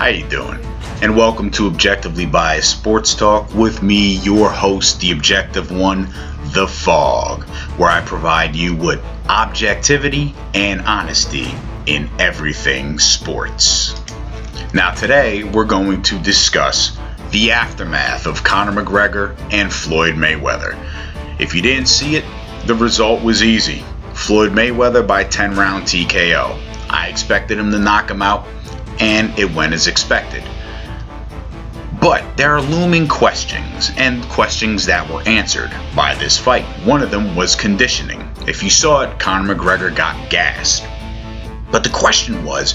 How you doing? And welcome to Objectively Biased Sports Talk with me, your host, the objective one, The Fog, where I provide you with objectivity and honesty in everything sports. Now today, we're going to discuss the aftermath of Conor McGregor and Floyd Mayweather. If you didn't see it, the result was easy. Floyd Mayweather by 10-round TKO. I expected him to knock him out, and it went as expected. But there are looming questions, and questions that were answered by this fight. One of them was conditioning. If you saw it, Conor McGregor got gassed. But the question was,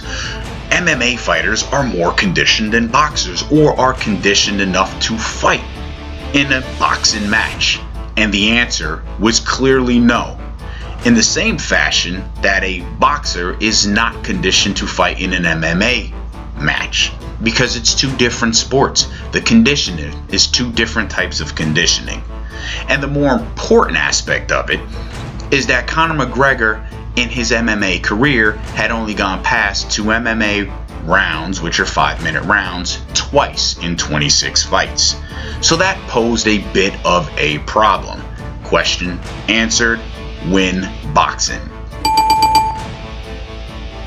MMA fighters are more conditioned than boxers, or are conditioned enough to fight in a boxing match? And the answer was clearly no. In the same fashion that a boxer is not conditioned to fight in an MMA match, because it's two different sports. The conditioning is two different types of conditioning. And the more important aspect of it is that Conor McGregor in his MMA career had only gone past two MMA rounds, which are 5-minute rounds, twice in 26 fights. So that posed a bit of a problem. Question answered. Win boxing.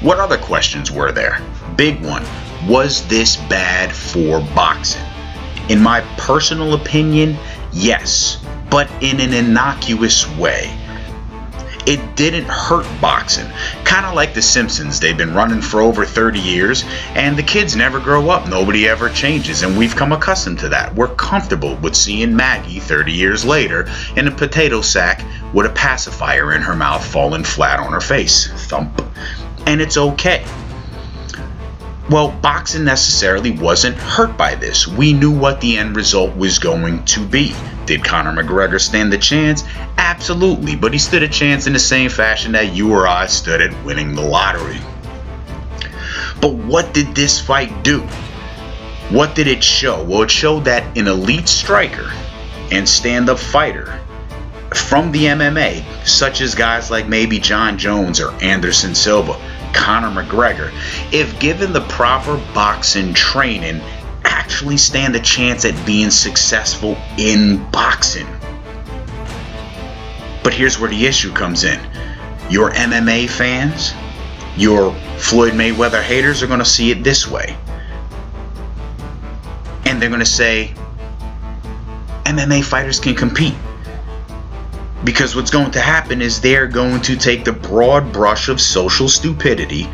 What other questions were there? Big one. Was this bad for boxing? In my personal opinion, yes, but in an innocuous way. It didn't hurt boxing. Kind of like The Simpsons. They've been running for over 30 years, and the kids never grow up. Nobody ever changes, and we've come accustomed to that. We're comfortable with seeing Maggie 30 years later in a potato sack with a pacifier in her mouth falling flat on her face. Thump. And it's okay. Well, boxing necessarily wasn't hurt by this. We knew what the end result was going to be. Did Conor McGregor stand a chance? Absolutely, but he stood a chance in the same fashion that you or I stood at winning the lottery. But what did this fight do? What did it show? Well, it showed that an elite striker and stand-up fighter from the MMA, such as guys like maybe John Jones or Anderson Silva, Conor McGregor, if given the proper boxing training, actually stand a chance at being successful in boxing. But here's where the issue comes in. Your MMA fans, your Floyd Mayweather haters are going to see it this way. And they're going to say, MMA fighters can compete. Because what's going to happen is they're going to take the broad brush of social stupidity,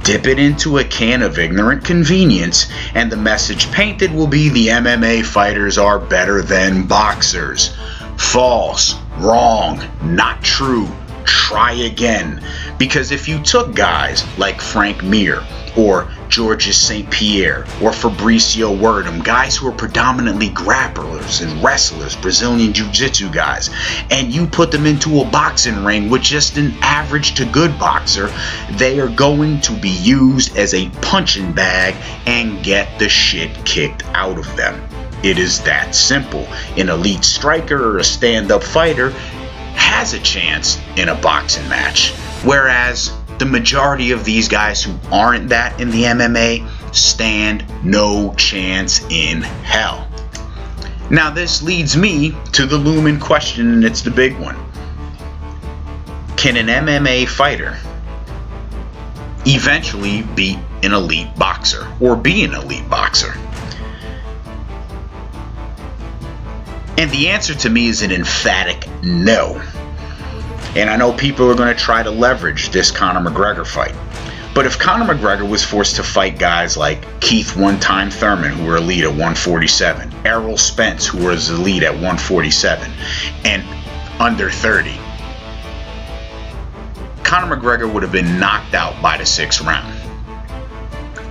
dip it into a can of ignorant convenience, and the message painted will be the MMA fighters are better than boxers. False, wrong, not true. Try again. Because if you took guys like Frank Mir or Georges St. Pierre or Fabricio Werdum, guys who are predominantly grapplers and wrestlers, Brazilian Jiu-Jitsu guys, and you put them into a boxing ring with just an average to good boxer, they are going to be used as a punching bag and get the shit kicked out of them. It is that simple. An elite striker or a stand-up fighter has a chance in a boxing match, whereas the majority of these guys who aren't that in the MMA stand no chance in hell. Now this leads me to the looming question, and it's the big one. Can an MMA fighter eventually beat an elite boxer or be an elite boxer? And the answer to me is an emphatic no. And I know people are going to try to leverage this Conor McGregor fight. But if Conor McGregor was forced to fight guys like Keith One-Time Thurman, who were elite at 147, Errol Spence, who was elite at 147, and under 30, Conor McGregor would have been knocked out by the 6th round.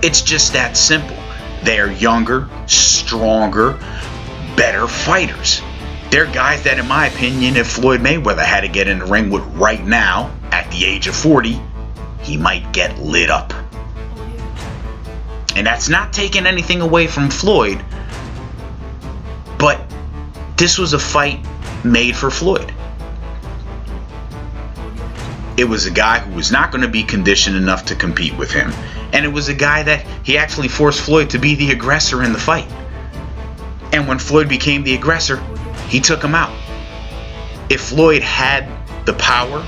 It's just that simple. They're younger, stronger, better fighters. They're guys that, in my opinion, if Floyd Mayweather had to get in the ring with right now, at the age of 40, he might get lit up. And that's not taking anything away from Floyd, but this was a fight made for Floyd. It was a guy who was not going to be conditioned enough to compete with him. And it was a guy that he actually forced Floyd to be the aggressor in the fight. And when Floyd became the aggressor, he took him out. If Floyd had the power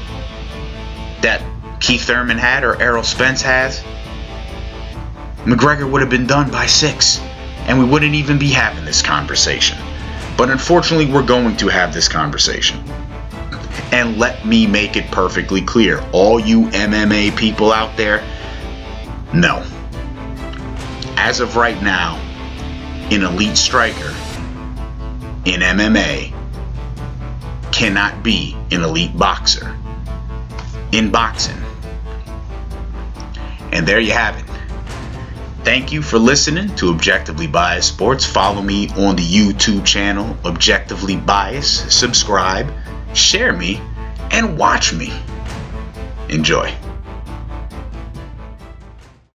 that Keith Thurman had or Errol Spence has, McGregor would have been done by 6. And we wouldn't even be having this conversation. But unfortunately, we're going to have this conversation. And let me make it perfectly clear. All you MMA people out there, no. As of right now, an elite striker in MMA cannot be an elite boxer in boxing. And there you have it. Thank you for listening to Objectively Biased Sports. Follow me on the YouTube channel, Objectively Biased. Subscribe, share me, and watch me. Enjoy.